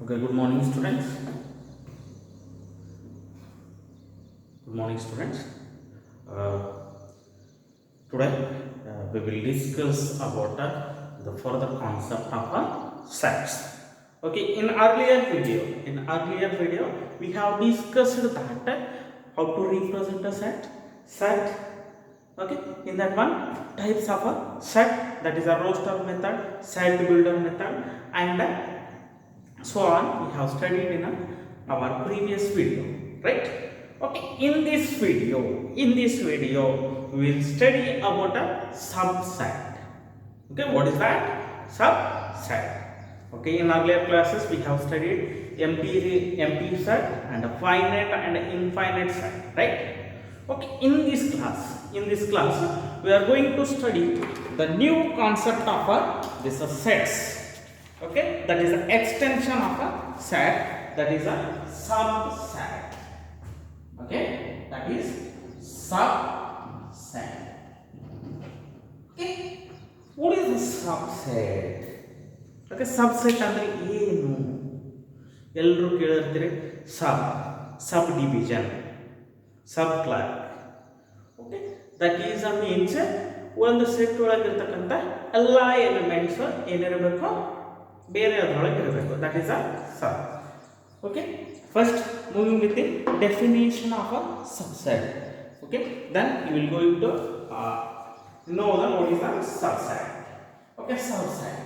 Okay, good morning, students. Good morning, students. Uh, Today we will discuss about the further concept of sets. Okay, in earlier video, we have discussed that how to represent a set. Okay, in that one, types of a set, that is a roster method, set builder method, and so on we have studied in our previous video, right? Okay, in this video we will study about a subset. Okay, what is that? Subset. Okay, in earlier classes we have studied empty set and a finite and infinite set, right? Okay, in this class we are going to study the new concept of this sets. Okay, that is the extension of a set, that is a subset. Okay, that is subset. Okay, what is the subset? Okay, subset ಅಂದ್ರೆ ಏನು? ಎಲ್ಲರೂ ಕೇಳಿರ್ತೀರಿ sub division, sub class. Okay, that is a means ಒಂದು set ಒಳಗಿರ್ತಕ್ಕಂಥ ಎಲ್ಲ elements ಏನಿರಬೇಕು, ಬೇರೆ ಅದರೊಳಗೆ ಇರಬೇಕು. That is a sub. Okay, first moving with the definition of a subset. Okay, then you will going to know that what is the subset. Okay, subset.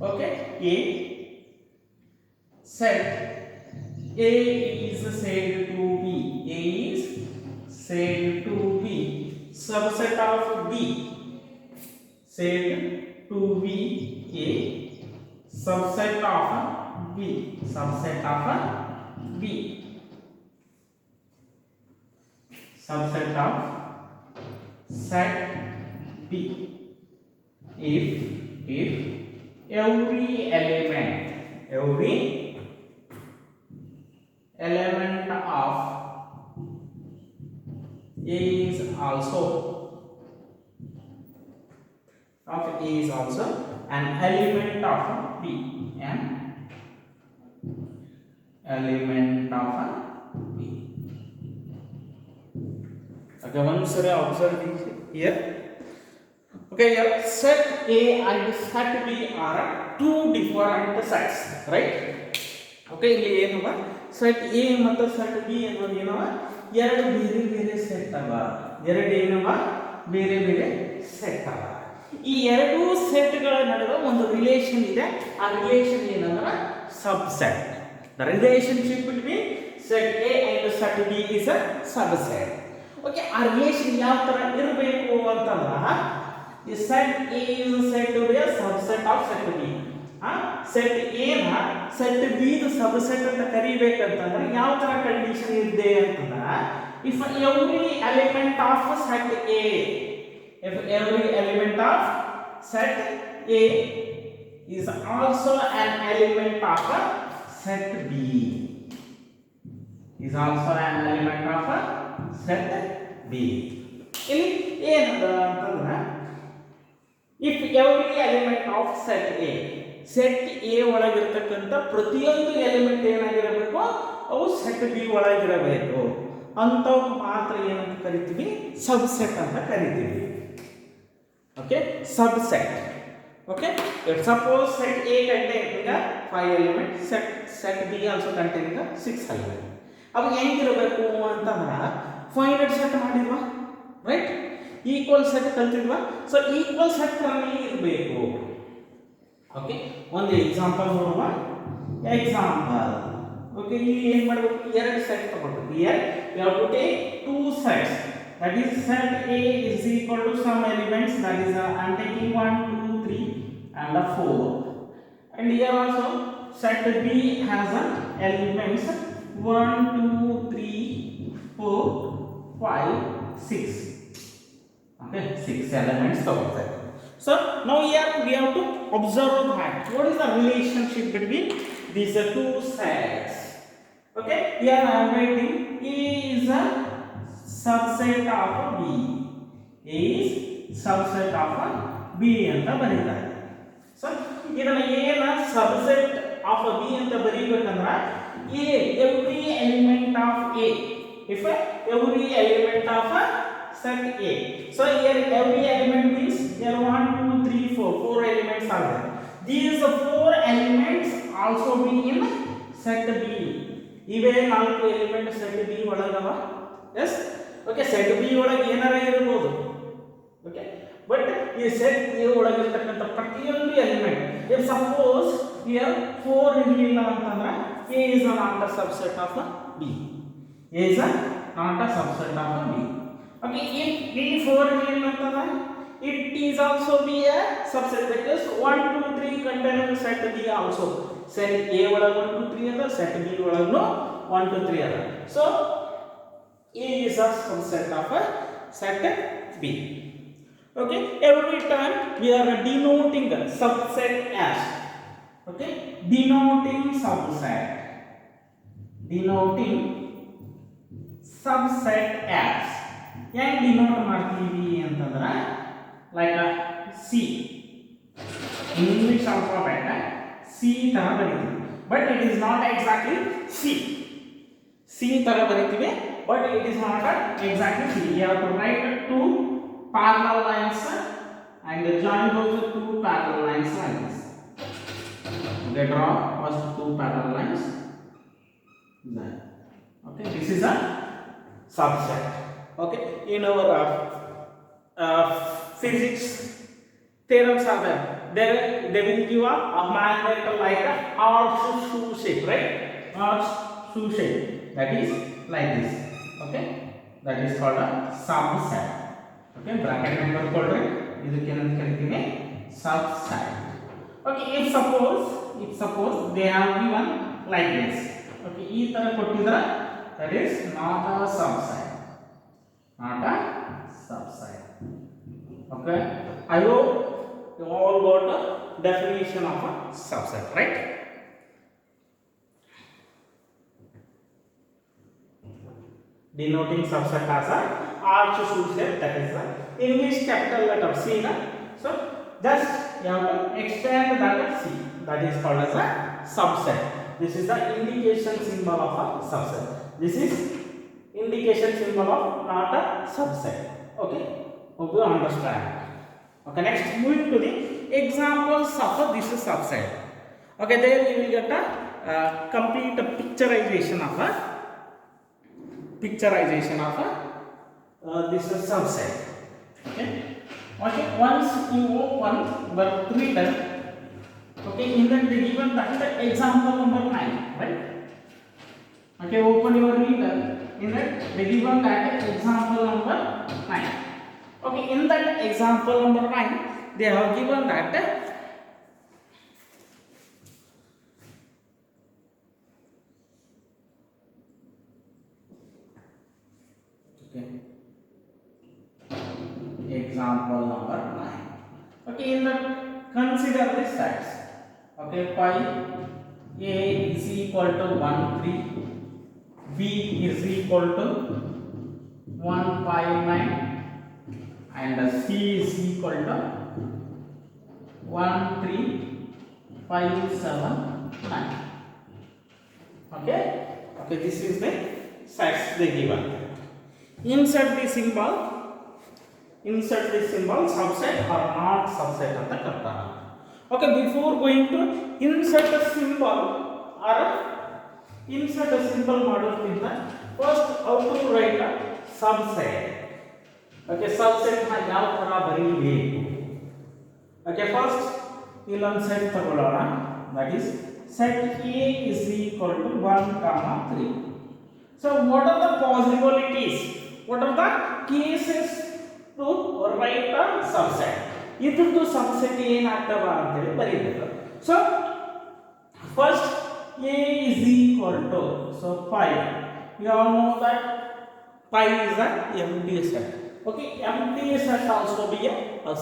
Okay, a set a is said to be subset of b, said to be a subset of b subset of b subset of set b if every element of a is also an element of b, an element of b. Okay, once observe here. Okay, here set A and set B are two different sets, right? Okay, ಇಲ್ಲಿ ಏನವ set A ಮತ್ತು set B ಅನ್ನೋದು ಏನವ ಎರಡು ಬೇರೆ ಬೇರೆ set ಅವ, ಎರಡು ಏನವ ಬೇರೆ ಬೇರೆ ಸೆಟ್ ಅವ. ಈ ಎರಡು ಸೆಟ್ಗಳ ನಡುವೆ ಒಂದು ರಿಲೇಷನ್ ಇದೆ. ಆ ರಿಲೇಷನ್ ಏನಂದ್ರೆ subset. The relationship between set A and set B is a subset. Okay, ಆ ರಿಲೇಷನ್ ಯಾವ ತರ ಇರಬೇಕು ಅಂತಂದ್ರೆ set A is said to be a subset of set B. set A ನ set B ದ ಸಬ್ಸೆಟ್ ಅಂತ ಕರಿಬೇಕಂತಂದ್ರೆ ಯಾವ ತರ condition ಇದೆ ಅಂತಂದ್ರೆ if every element of set A is also an element of set B ಇಲ್ಲಿ ಏನದ ಅಂತಂದ್ರೆ if every element of set A ಒಳಗಿರ್ತಕ್ಕಂಥ ಪ್ರತಿಯೊಂದು ಎಲಿಮೆಂಟ್ ಏನಾಗಿರಬೇಕು, ಅವು ಸೆಟ್ ಬಿ ಒಳಗಿರಬೇಕು ಅಂತವ್ ಮಾತ್ರ ಏನಂತ ಕರಿತೀವಿ, ಸಬ್ಸೆಟ್ ಅಂತ ಕರಿತೀವಿ. Okay, subset. Okay, suppose set A containing 5 elements, set B also containing 6 elements. ಅವು ಹೆಂಗಿರಬೇಕು ಅಂತಂದ್ರೆ ಫೈನೈಟ್ ಸೆಟ್ ಮಾಡಿದ್ವಾ, ರೈಟ್? ಈಕ್ವಲ್ ಸೆಟ್ ಕಲ್ತಿದ್ವಾ. ಸೊ ಈಕ್ವಲ್ ಸೆಟ್ ತರನೇ ಇರಬೇಕು. ಓಕೆ, ಒಂದು ಎಕ್ಸಾಂಪಲ್ ನೋಡುವ. ಎಕ್ಸಾಂಪಲ್, ಓಕೆ, ಇಲ್ಲಿ ಏನು ಮಾಡಬೇಕು, ಎರಡು ಸೆಟ್ ತಗೊಳ್ಬೇಕು. Here we have to take two sets, that is set A is equal to some elements, that is I am taking 1 2 3 and 4, and here also set B has elements 1 2 3 4 5 6. Okay, 6 elements ತಗೊಳ್ತಾರೆ. So now here we have to observe that what is the relationship between these two sets. Okay, here I am writing A is a subset of B. A is subset of B ಅಂತ ಬರೀತಾರೆ. So ಇದನ್ನ A ನ subset of a B ಅಂತ ಬರೀಬೇಕಂದ್ರೆ A every element of A if every element of a set A. So here every element means here 1 2 3 4 four elements are there. These four elements also be in set B. ಇವೆ ನಾಲ್ಕು element set B ಒಳಗವ. Yes okay, set B ಒಳಗೆ ಏನಾರ ಇರಬಹುದು. Okay, but ಈ set A ಒಳಗಿರತಕ್ಕಂಥ ಪ್ರತಿಯೊಂದು element if suppose here 4 ಇರಲಿಲ್ಲ ಅಂತಂದ್ರೆ A is not a subset of B. A is not a subset of B. Okay, if B4 it is also be a subset because 1 2 3 contain set B also. Set A ಒಳಗೆ 1 2 3 ಅದ, set B ಒಳಗೂ 1 2 3 ಅದ. So A is a subset of a set B. Okay, every time we are denoting subset as, okay, denoting subset, denoting subset as ಹೆಂಗೆ denote ಮಾಡ್ತೀವಿ ಅಂತಂದ್ರೆ like C English alphabet C ತರ ಬರೀತೀವಿ, but it is not exactly C ತರ ಬರೀತೀವಿ, but it is not exactly C. You have to write two parallel lines and join those two parallel lines like this. Okay, draw first two parallel lines. Then okay, this is a subset. Okay, in our physics theorems are there. They will give a magnet like a horseshoe shape, right? Horseshoe shape, that is like this. Okay, that is called a subset. Okay, bracket number ಕೊಡ್ರಿ, ಇದಕ್ಕೆ ಏನಂತ ಕರಿತೀವಿ subset. Okay, if suppose they have given like this. Okay, ಈ ತರ ಕೊಟ್ಟಿದ್ರೆ that is not a subset. Not a subset. Okay, I hope you all got the definition of a subset, right? Denoting subset as a horseshoe shape, that is the English capital letter C. So just you have to extend that C, that is called as a subset. This is the indication symbol of a subset. This is indication symbol of not a subset. Okay, hope you understand. Okay, next moving to the examples of this subset. Okay, there we will get a complete picturization of this subset. Okay, once you open the reader, okay, in that they given that example number 9, right? Okay, open your reader. In that they given that example number 9. Okay, in that example number 9 they have given that okay, example number 9. Okay, in that consider this size. Okay, pi a is equal to 1 3, b is equal to 159 and c is equal to 13579. Okay, this is the size they given. Insert this symbol subset or not subset ಅಂತ ಕರ್ತಾರೆ. Okay, before going to insert a symbol ಮಾಡೋದ್ಕಿಂತ first how to write a subset. Okay, subset ನ ಯಾವ ತರ ಬರೀಬೇಕು. Okay, first ಇಲ್ಲೊಂದು set ತಗೊಳ್ಳೋಣ, that is set A is equal to 1 3. So what are the possibilities, what are the cases to write a subset? ಇದ್ರದ್ದು subset ಏನಾಗ್ತವ ಅಂತೇಳಿ ಬರೀಬೇಕು. So first A is equal to, so pi, you all know that pi is an empty set. Okay, empty set also be a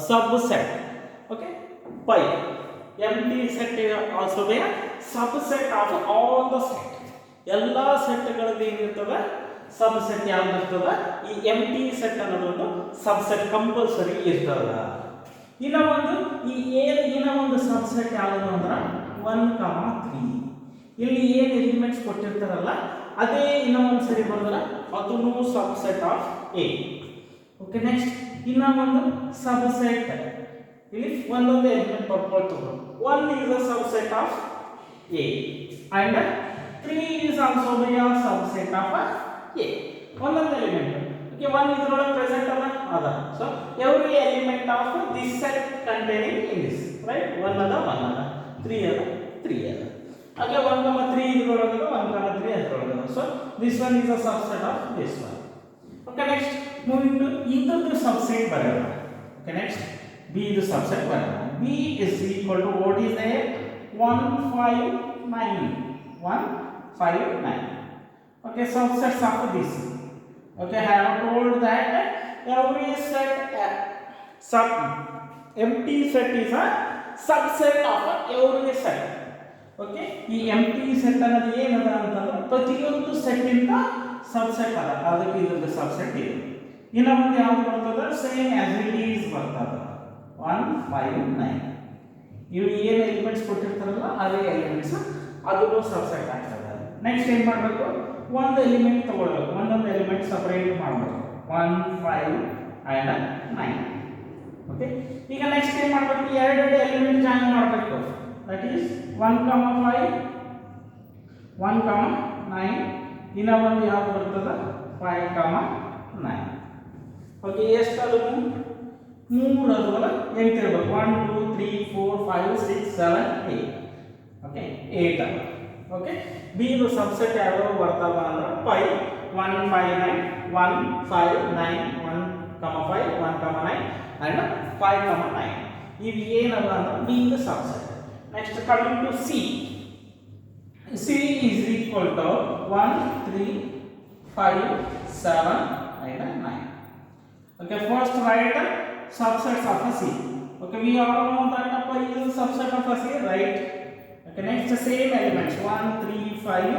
subset. Okay, pi empty set also be a subset of all the set. ಎಲ್ಲ ಸೆಟ್ಗಳದ್ದು ಏನಿರ್ತದೆ subset ಯಾವ್ದು ಇರ್ತದೆ, ಈ ಎಂಟಿ set ಅನ್ನೋದು subset compulsory ಇರ್ತದ. ಇನ್ನ ಒಂದು ಈ ಎ ಇನ್ನ ಒಂದು ಸಬ್ಸೆಟ್ ಯಾವುದು ಅಂದ್ರೆ 1 3. ಇಲ್ಲಿ ಏನು ಎಲಿಮೆಂಟ್ಸ್ ಕೊಟ್ಟಿರ್ತಾರಲ್ಲ ಅದೇ ಇನ್ನೊಂದು ಸರಿ ಬರೆದ್ರೆ ಅದನ್ನು subset of A. Okay, next ಇನ್ನೊಂದು ಸಬ್ಸೆಟ್, ಇಲ್ಲಿ ಒಂದೊಂದು element ಬರ್ಕೊಳ್ತವೆ. 1 is a subset of A and 3 is also a subset of A. ಒಂದೊಂದು ಎಲಿಮೆಂಟ್. ಓಕೆ, 1 ಇದರೊಳಗೆ ಪ್ರೆಸೆಂಟ್ ಅದ. So every element of this set containing in this, right? 1 ಅದ, 1 ಅದ, 3 ಅದ, 3 ಅದ. ಹಾಗೆ 1,3 ಇದರೊಳಗೆ ಅದ, 1,3 ಅದರೊಳಗೆ ಅದ. So this one is a subset of this one. Okay, next moving to ಇದರದ್ದು ಸಬ್ಸೆಟ್ ಬರೆಯೋಣ. Okay, next B is the subset ಬರೆಯೋಣ. B is equal to what is there? 1, 5, 9. 1, 5, 9. Okay, subsets of this. Okay, I have told that every set empty set is a subset of every set. Okay, ಈ empty set ಅನ್ನೋದು ಏನದ ಅಂತಂದ್ರೆ ಪ್ರತಿಯೊಂದು set ಇಂದ subset ಅದ, ಅದಕ್ಕೆ ಇದೊಂದು subset ಇದೆ. ಇನ್ನು ಮುಂದೆ ಯಾವ್ದು ಬರ್ತದ? ಸೇಮ್ ಆಸ್ ಇಟ್ ಈಸ್ ಬರ್ತದ. 1, 5, 9. ಇವು ಏನು ಎಲಿಮೆಂಟ್ಸ್ ಕೊಟ್ಟಿರ್ತಾರಲ್ಲ ಅದೇ ಎಲಿಮೆಂಟ್ಸ್ ಅದನ್ನು ಸಬ್ಸೆಟ್ ಆಗ್ತದೆ. ನೆಕ್ಸ್ಟ್ ಏನು ಮಾಡಬೇಕು? ಒಂದು ಎಲಿಮೆಂಟ್ ತಗೊಳ್ಬೇಕು, ಒಂದೊಂದು ಎಲಿಮೆಂಟ್ ಸಪರೇಟ್ ಮಾಡಬೇಕು. 1, 5 and 9. ಓಕೆ, ಈಗ ನೆಕ್ಸ್ಟ್ ಏನು ಮಾಡಬೇಕು? ಎರಡು ಎಲಿಮೆಂಟ್ ಜಾಯಿನ್ ಮಾಡಬೇಕು. That is 1, 5, 1, 9. ಇನ್ನ ಒಂದು ಯಾವ್ದು ಬರ್ತದ? 5, 9. ಓಕೆ, ಎಷ್ಟು ಅದು? 3 ಅದಲ್ಲ, 8 ಇರಬೇಕು. 1, 2, 3, 4, 5, 6, 7, 8. ಓಕೆ, 8 ಅದ. ಓಕೆ, ಬಿ ಇದು ಸಬ್ಸೆಟ್ ಯಾವ್ಯಾವ ಬರ್ತಾವ ಅಂದ್ರೆ 5, 1, 5, 9, 1, 5, 9, 1, 5, 1, 9 and 5, 9. ಇವು ಏನದ ಅಂದ್ರೆ ಬಿ ಇದು subset. Next coming to C. C is equal to 1, 3, 5, 7 and 9. Okay, first write subsets of a C. Okay, we all know that pi is a subset of a C, right? Okay, next same elements 1, 3, 5,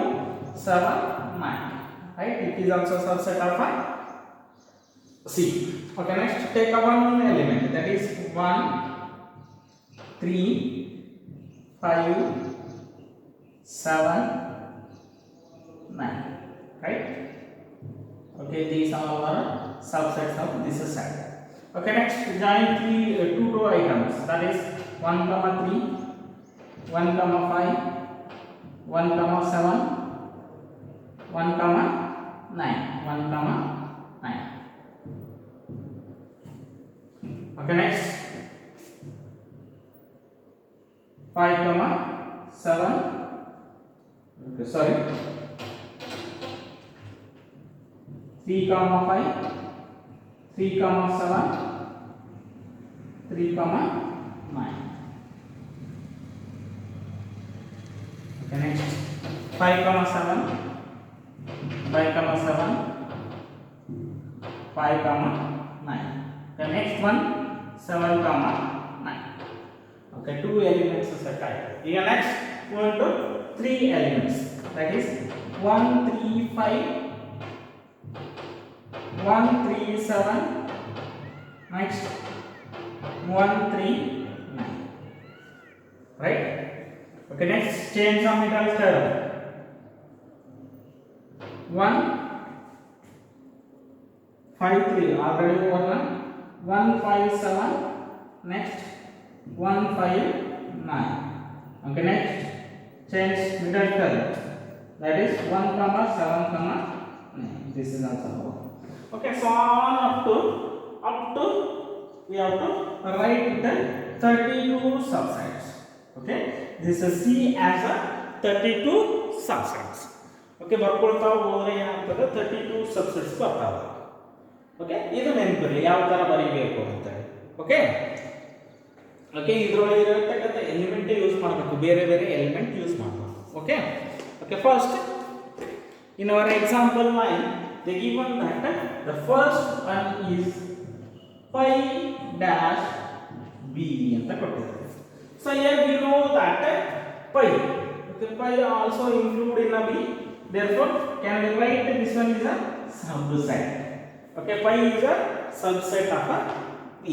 7, 9. Right? It is also subset of a C. Okay, next take a one element, that is 1, 3, 5, 7, 9. Right? Okay, these are our subsets of this set. Okay, next join 2 row items, that is 1, 3, 1, 5, 1, 7, 1, 9, 1, 9. Okay, next 5, 7. Okay, sorry, 3, 5, 3, 7, 3, 9. Okay, next 5, 7, 5, 7, 5, 9. The next one 7, 9. Okay, 2 elements are set. Here next we want to 3 elements, that is 1, 3, 5, 1, 3, 7, next 1, 3, 9. Right? Okay, next change some metals here. 1, 5, 3 already over. 1, 5, 7, next 1, 5, 9. Okay, next change middle here. That is 1, 7, 9. This is also 1. Okay, so on up to we have to write the 32 subsets. Okay, this is C as a 32 subsets. Okay, ಬರ್ಕೊಳ್ತಾ ಹೋದ್ರೆ ಏನಾಗ್ತದೆ 32 subsets ಬರ್ತಾವೆ. Okay, ಇದು ನೆನಪಿರಲಿ ಯಾವ ತರ ಬರೀಬೇಕು ಅಂತ. Okay okay, ಇದರೊಳಗೆ ಇರತಕ್ಕಂಥ ಎಲಿಮೆಂಟ್ ಯೂಸ್ ಮಾಡಬೇಕು, ಬೇರೆ ಬೇರೆ ಎಲಿಮೆಂಟ್ ಯೂಸ್ ಮಾಡಬೇಕು. Okay okay, first in our example 9 they given that the first one is pi dash b ಅಂತ ಕೊಟ್ಟಿದ್ದಾರೆ. So here we know that pi, okay, pi also include in a b, therefore can we write this one is a subset. Okay, pi is a subset of a b.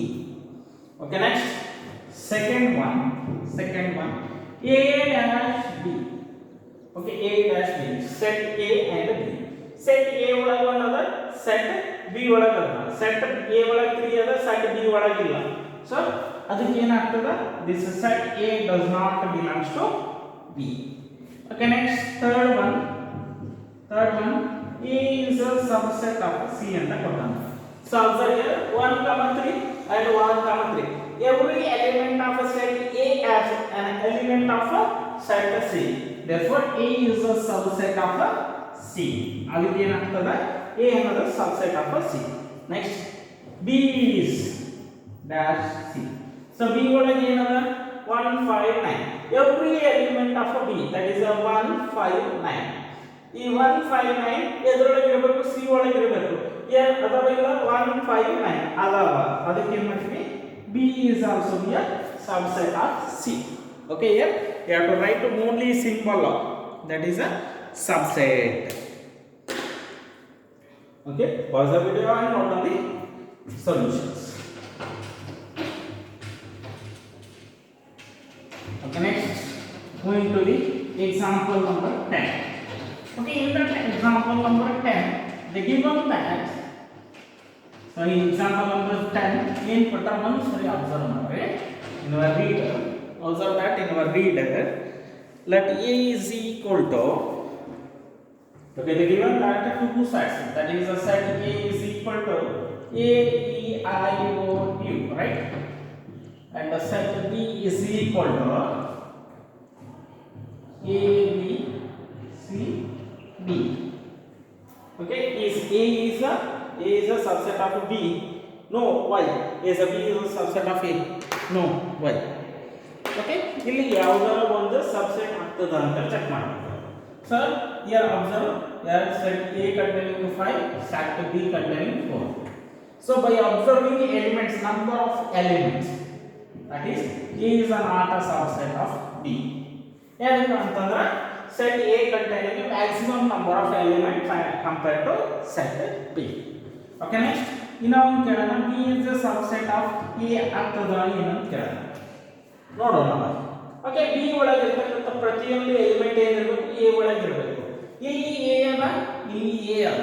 Okay, next second one a dash b. Okay, A dash B, set A and B. Set A ಒಳಗೆ 1 ಅದ, set B ಒಳಗೆ ಅದ. Set A ಒಳಗೆ 3 ಅದ, set B ಒಳಗೆ ಇಲ್ಲ. So ಅದಕ್ಕೆ ಏನಾಗ್ತದ? This set A does not belongs to B. Okay, next third one. A is a subset of C ಅಂತ ಕೊಡ್ತಾನೆ. So observe here 1, 3 and 1, 3. Every element of a set A as an element of a set C. Therefore A is a subset of a C. ಅದಕ್ಕೆ ಏನಾಗ್ತದ? A ಅನ್ನೋದು subset of a C. Next B is dash C. So B ಒಳಗೆ ಏನದ? 1, 5, 9. Every element of a B, that is a 1, 5, 9. ಈ 1, 5, 9 ಎದರೊಳಗೆ ಇರಬೇಕು? C ಒಳಗೆ ಇರಬೇಕು. ಅದಾವ ಇಲ್ಲ 1, 5, 9 ಅದಾವ. ಅದಕ್ಕೆ ಏನು ಮಾಡ್ತೀವಿ? B is also be a subset of C. Okay, here you have to write only symbol of that is a subset. Okay, pause the video and note on the solutions. Okay, next going to the example number 10. Okay, in that example number 10 they given that. So in example number 10 in put one sorry observe ಮಾಡ್ರಿ in our reader. Observe that in our reader let A is equal to, okay, they given that two sets, that is a set A is equal to A E I O U, right, and the set B is equal to A B C B. Okay, is A is a subset of B? No. Why? Is a B is a subset of A? No. Why? Okay, ಇಲ್ಲಿ ಯಾವುದರ ಒಂದು subset ಆಗ್ತದ ಅಂತ check ಮಾಡಬೇಕು. So here observe, here set A containing 5, set B containing 4. So by observing the elements, number of elements, that is A is not a subset of B. ಏನಂತ ಅಂತಂದ್ರೆ set A containing maximum number of elements compared to set B. Okay, next ಇನ್ನ ಒಂದು ಕೇಳೋಣ, B is a subset of A ಆಗ್ತದ ಏನಂತ ಕೇಳೋಣ, ನೋಡೋಣ. Okay, B ಒಳಗೆ ಇರತಕ್ಕಂಥ ಪ್ರತಿಯೊಂದು ಎಲಿಮೆಂಟ್ ಏನಿರಬೇಕು? A ಒಳಗೆ ಇರಬೇಕು. ಇಲ್ಲಿ A ಅದ, ಇಲ್ಲಿ A ಅದ,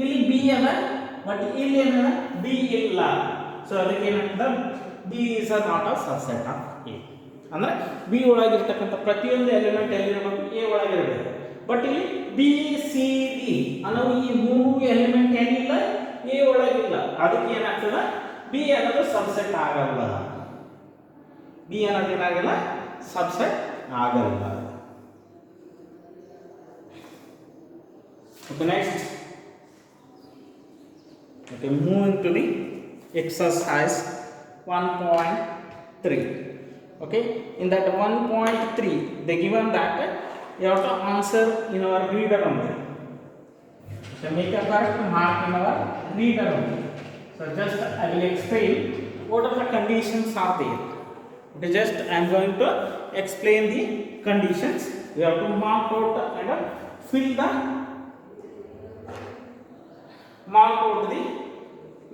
ಇಲ್ಲಿ B ಅದ, ಬಟ್ ಇಲ್ಲಿ ಏನದ? B ಇಲ್ಲ. ಸೊ ಅದಕ್ಕೆ ಏನಾಗ್ತದ? B is not a subset of A. ಅಂದ್ರೆ B ಒಳಗೆ ಇರತಕ್ಕಂಥ ಪ್ರತಿಯೊಂದು ಎಲಿಮೆಂಟ್ ಎಲ್ಲಿರಬೇಕು? A ಒಳಗೆ ಇರಬೇಕು. ಬಟ್ ಇಲ್ಲಿ B C D ಅನ್ನೋ ಈ ಮೂರು ಎಲಿಮೆಂಟ್ ಏನಿಲ್ಲ, A ಒಳಗಿಲ್ಲ. ಅದಕ್ಕೆ ಏನಾಗ್ತದ? B ಅನ್ನೋದು ಸಬ್ಸೆಟ್ ಆಗಲ್ಲ. B ಅನ್ನೋದು ಏನಾಗಲ್ಲ? ಸಬ್ಸೆಟ್ ಆಗಲ್ಲ. Okay, next. Okay, moving to the exercise 1.3. Okay, in that 1.3 they given that you have to answer in our reader only. So make a correct mark in our reader only. So just I will explain what are the conditions are there. Okay, just I am going to explain the conditions. You have to mark out and fill the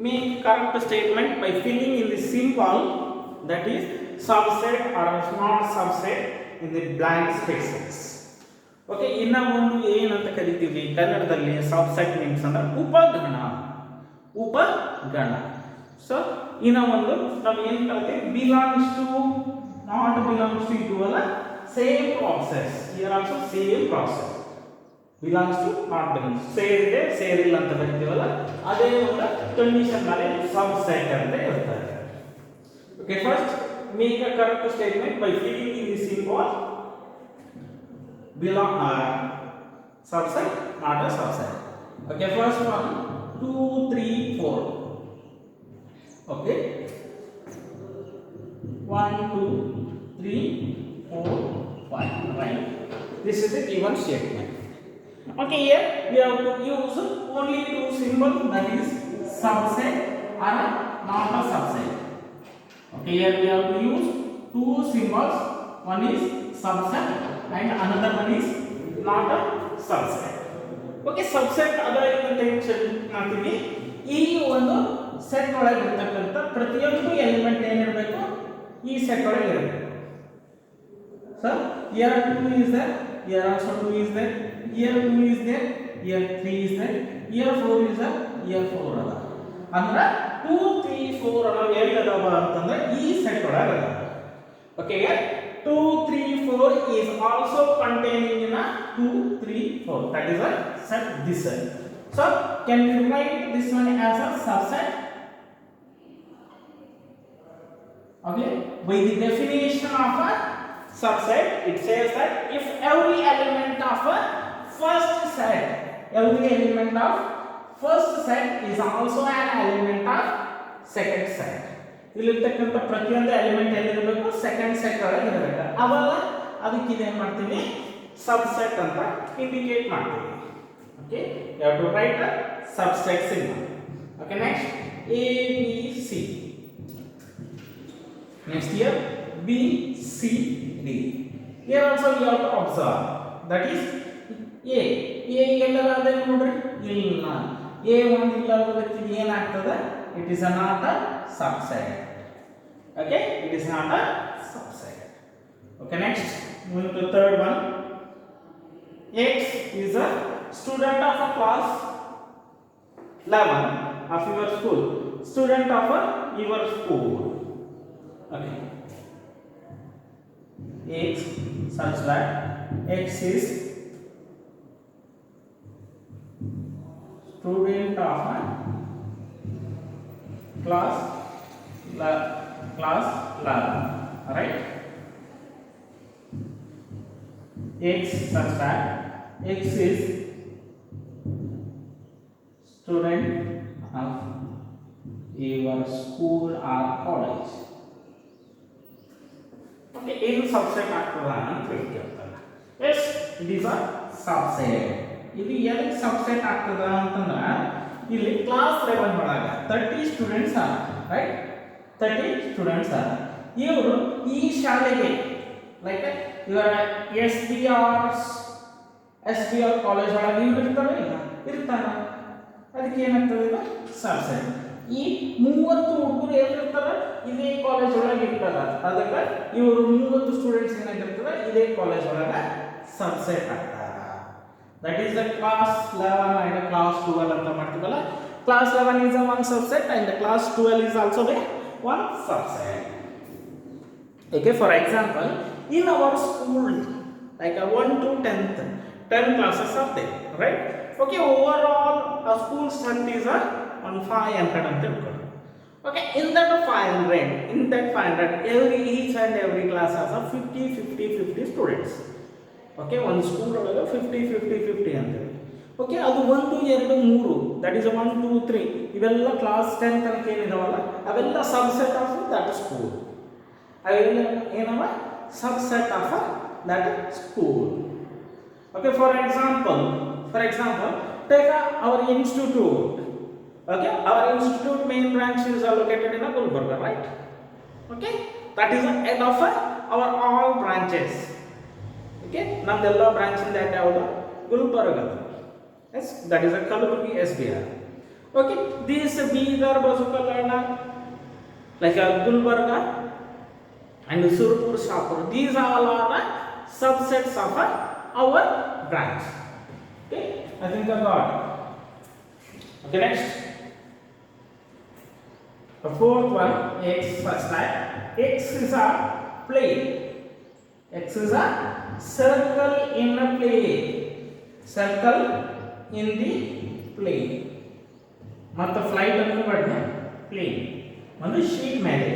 make correct statement by filling in the symbol, that is subset or not subset, in the blank spaces. Okay, ಇನ್ನ ಒಂದು ಏನಂತ ಕರಿತೀವಿ ಕನ್ನಡದಲ್ಲಿ subset means ಅಂದ್ರೆ ಉಪಗಣ. So ಇನ್ನ ಒಂದು ನಾವು ಏನು ಕರಿತೀವಿ? Belongs to, not belongs to, ಇದು ಅಲ್ಲ, same process. Here also same process. Belongs to, not belongs, ಸೇರಿದೆ ಸೇರಿಲ್ಲ ಅಂತ ಕರಿತೀವಲ್ಲ, ಅದೇ ಒಂದು ಕಂಡೀಷನ್ ಮೇಲೆ ಸಬ್ಸೆಟ್ ಅಂತ ಹೇಳ್ತಾರೆ. Okay, first make a correct statement by filling in the symbol belong subset, not a subset. Okay, first one 2, 3, 4. Okay, 1, 2, 3, 4, 5. Right, this is the given statement. Okay, here we have to use only two symbols, that is subset or not a subset. Okay, here we have to use two symbols, one is subset and another one is not a subset. Okay, subset ಅದರ intention ಮಾಡ್ತೀವಿ. ಈ ಒಂದು set ಒಳಗೆ ಇರತಕ್ಕಂಥ ಪ್ರತಿಯೊಂದು element ಏನಿರಬೇಕು? ಈ set ಒಳಗೆ ಇರಬೇಕು. So So here 2 is there, here also 2 is there, here 2 is there, here 3 is there, here 4 is there, here 4 ಅದ ಅಂದ್ರೆ 2 3 4 ಅನ್ನೋ ಎಲ್ಲಿ ಅದಾವ ಅಂತಂದ್ರೆ ಈ ಸೆಟ್ ಒಳಗೆ ಅದಾವ. Okay, here 2 3 4 is also containing in a 2 3 4, that is a set this set. So can we write this one as a subset? Okay, by the definition of a subset it says that if every element of a first set is also an element of second set. ಇಲ್ಲಿರ್ತಕ್ಕಂಥ ಪ್ರತಿಯೊಂದು element ಎಲ್ಲಿರಬೇಕು, second set ಒಳಗೆ ಇರಬೇಕು. ಅವಾಗ ಅದಕ್ಕೆ ಇದೇನು ಮಾಡ್ತೀವಿ, subset ಅಂತ indicate ಮಾಡ್ತೀವಿ. Okay, you have to write a subset signal. Okay, next A B C. Next here B C D. Here also you have to observe that is A ಎಲ್ಲಾದ್ರೆ ನೋಡ್ರಿ ಇಲ್ಲ, A ಒಂದು ಇಲ್ಲದಕ್ಕೆ ಏನಾಗ್ತದೆ, it is not a subset. Okay, it is not a subset. Okay, next moving to third one. X is a student of a class 11 of your school, student of your school. Okay, X such that X is student of a class 11, right? X such that X is student of your school or college. Okay, in subset ಆಗ್ತದ ಅಂತ ಹೇಳ್ತಾರೆ. Yes, it is a subset. ಇದು ಎಲ್ಲಿ subset ಆಗ್ತದ ಅಂತಂದ್ರೆ ಇಲ್ಲಿ class 11 ಒಳಗೆ 30 students R, right? 30 students R. ಇವರು ಈ ಶಾಲೆಗೆ ಲೈಕ್ ಇವರ ಎಸ್ ಬಿ ಆರ್ ಕಾಲೇಜ್ ಒಳಗೆ ಇವ್ರು ಇರ್ತಾರೆ, ಇರ್ತಾರ. ಅದಕ್ಕೆ ಏನಾಗ್ತದೆ, ಇದು ಸಬ್ಸೆಟ್. ಈ 30 ಹುಡುಗರು ಎಲ್ಲಿರ್ತಾರೆ, ಇದೇ ಕಾಲೇಜ್ ಒಳಗೆ ಇರ್ತಾರ. ಅದಕ್ಕೆ ಇವರು 30 ಸ್ಟೂಡೆಂಟ್ಸ್ ಏನಾಗಿರ್ತದೆ, ಇದೇ ಕಾಲೇಜ್ ಒಳಗೆ ಸಬ್ಸೆಟ್ ಆಗ್ತಾರೆ. That is the class 11 and class 12 ಅಂತ ಮಾಡ್ತೀವಲ್ಲ. Class 11 is a one subset and the class 12 is also a one subset. Okay, for example, in our school, like a 1 to 10th, 10 classes are there, right? Okay, overall a school strength is a 500 ಅಂತ ಹೇಳ್ಕೊಳ್ಳಿ. Okay, in that 500, each and every class has a 50 students. Okay, ಒಂದು school ಒಳಗೆ 50 ಅಂತ ಹೇಳಿ. Okay, ಅದು 1 2 3 that is 1 2 3 ಇವೆಲ್ಲ class 10 ತನಕ ಏನಿದಾವಲ್ಲ ಅವೆಲ್ಲ subset of that school. ಅವೆಲ್ಲ ಏನವ, subset of that school. Okay, for example take our institute. Okay, our institute main branch is located in Gulbarga, right? Okay, that is the head of our all branches. Okay, ನಮ್ದೆಲ್ಲ branch ಇಂದ ಯಾವುದು, Gulbarga. Yes, that is a Kalaburagi SBR. Okay, this Bidar, Basavakalyan, like Gulbarga and Surpur, Shahpur, these all are subsets of our branch. Okay, I think I got. Okay, next the fourth one, X such that X is a plane. X is a circle in a plane. Circle in the plane. ಮತ್ತು flight ಅನ್ನು ಬಡ್ನೆ plane ಒಂದು sheet ಮೇಲೆ.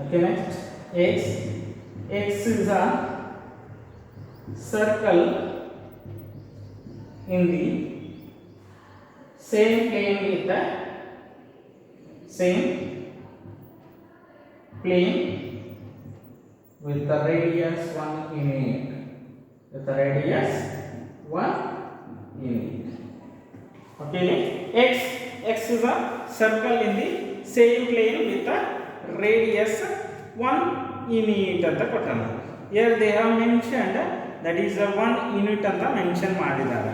Okay, next X is a circle in the same plane with the same plane with the radius 1 unit. With the radius 1 unit. Okay, X is a circle in the same plane with the radius 1 unit ಅಂತ ಕೊಟ್ಟಾನ. Here they have mentioned that is a 1 unit ಅಂತ mention ಮಾಡಿದ್ದಾರೆ.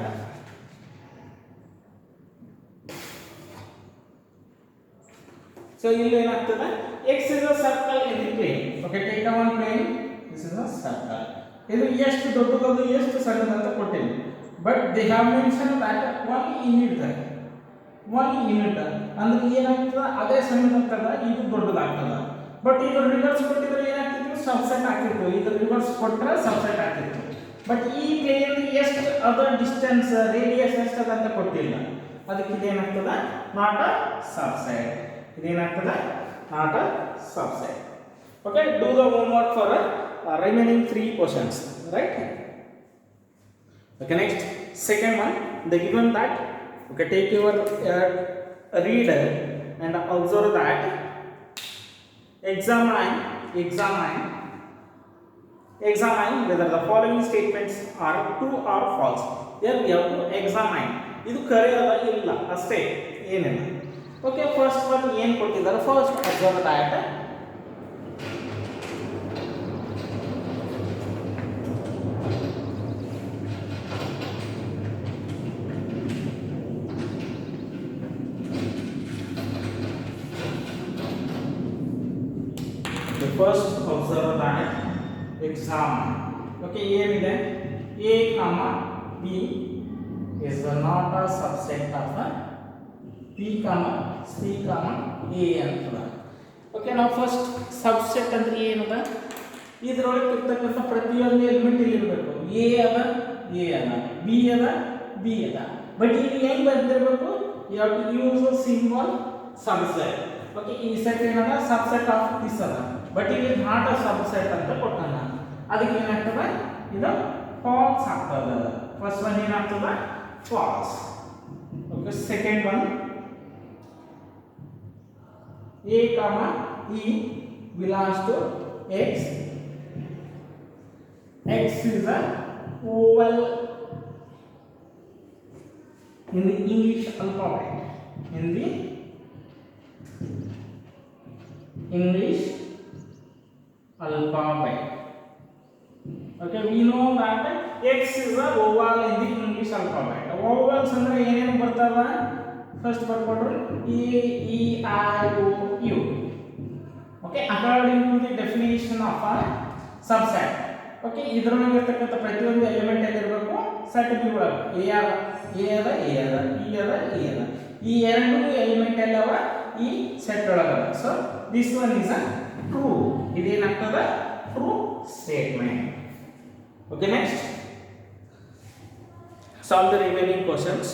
So ಇಲ್ಲಿ ಏನಾಗ್ತದೆ, X is a circle in ಇದು ಎಷ್ಟು ದೊಡ್ಡದು ಎಷ್ಟು ಸಣ್ಣದಂತ ಕೊಟ್ಟಿಲ್ಲ. But they have mention that 1 unit ಅಂದ್ರೆ ಏನಾಗ್ತದೆ ಅದೇ ಸಣ್ಣದಂತಲ್ಲ ಇದು ದೊಡ್ಡದಾಗ್ತದೆ. ಬಟ್ ಇದು ರಿವರ್ಸ್ ಕೊಟ್ಟಿದ್ರೆ ಏನಾಗ್ತಿತ್ತು ಸಬ್ಸೆಟ್ ಆಗ್ತಿತ್ತು, ಇದು ರಿವರ್ಸ್ ಕೊಟ್ಟರೆ ಸಬ್ಸೆಟ್ ಆಗ್ತಿತ್ತು. ಬಟ್ ಈ ಪ್ಲೇನ್ ಎಷ್ಟು ಅದರ ಡಿಸ್ಟೆನ್ಸ್ ರೇಡಿಯಸ್ ಎಷ್ಟು ಅದ ಅಂತ ಕೊಟ್ಟಿಲ್ಲ, ಅದಕ್ಕೆ ಇದೇನಾಗ್ತದೆ ನಾಟ್ ಅ ಸಬ್ಸೆಟ್. ಇದೇನಾಗ್ತದೆ not a subset. Okay, do the homework for remaining 3 questions, right? Okay, next second one, they given that, okay, take your reader and observe that examine whether the following statements are true or false. Here we have to examine. ಇದು ಕರೆ ಅದ ಇಲ್ಲ ಅಷ್ಟೇ, ಏನಿಲ್ಲ. Okay, first one ಏನು ಕೊಟ್ಟಿದ್ದಾರೆ, first observe that first observe that examine. Okay, ಏನಿದೆ a comma b is not a subset of b comma c comma a ಅಂತ. ಓಕೆ, ನಾವು ಫಸ್ಟ್ ಸಬ್ಸೆಟ್ ಅಂದ್ರೆ ಏನದ, ಇದರೊಳಗೆ ಇರ್ತಕ್ಕಂಥ ಪ್ರತಿಯೊಂದು ಎಲಿಮೆಂಟ್ ಇಲ್ಲಿ ಇರಬೇಕು. a ಅದ b ಅದ b ಅದ. ಬಟ್ ಇಲ್ಲಿ ಹೆಂಗ್ ಬರ್ತಿರ್ಬೇಕು, you have to use a symbol subset. Okay, ಈ ಸೆಟ್ ಏನದ ಸಬ್ಸೆಟ್ ಆಫ್ ದಿಸ್ ಅದ, ಬಟ್ ಇಲ್ಲಿ ನಾಟ್ ಅ ಸಬ್ಸೆಟ್ ಅಂತ ಕೊಟ್ಟಾನ. ಅದಕ್ಕೆ ಏನಾಗ್ತದೆ, ಇದು ಫಾಲ್ಸ್ ಆಗ್ತದೆ. ಫಸ್ಟ್ ಒನ್ ಏನಾಗ್ತದೆ false. Okay, second one a comma e belongs to x. X is a oval in the English alphabet. In the English alphabet. Okay, we know that x is a oval in the English alphabet. Ovals ಅಂದ್ರೆ ಏನೇನು ಬರ್ತಾವ, first ಬರ್ಕೊಡ್ರಿ a e i o u. Okay, according to the definition of a subset. Okay, ಇದರೊಳಗೆ ಇರತಕ್ಕಂತ ಪ್ರತಿಯೊಂದು element ಎಲ್ಲಿರಬೇಕು, set B ಒಳಗೆ a ಅದ e ಅದ. ಈ ಎರಡು ಎಲಿಮೆಂಟ್ ಎಲ್ಲವ ಈ ಸೆಟ್ ಒಳಗದ. So this one is a true. ಇದೇನಾಗ್ತದ true statement. Okay, next solve the remaining questions.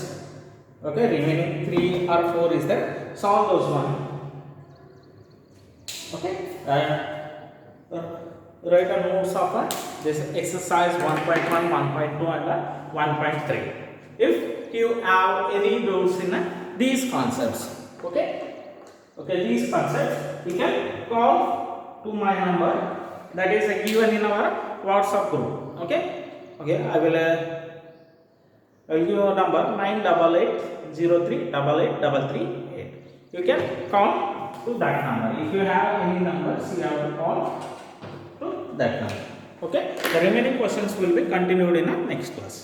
Okay, remaining 3 or 4 is there, solve those one. Okay, write a notes of this exercise 1.1, 1.2 and 1.3 if you have any doubts in these concepts. Okay, these concepts you can call to my number that is given in our WhatsApp group. Okay, I will give you a number 9880388338. You can call to that number. If you have any numbers, you have to call to that number. Okay, the remaining questions will be continued in our next class.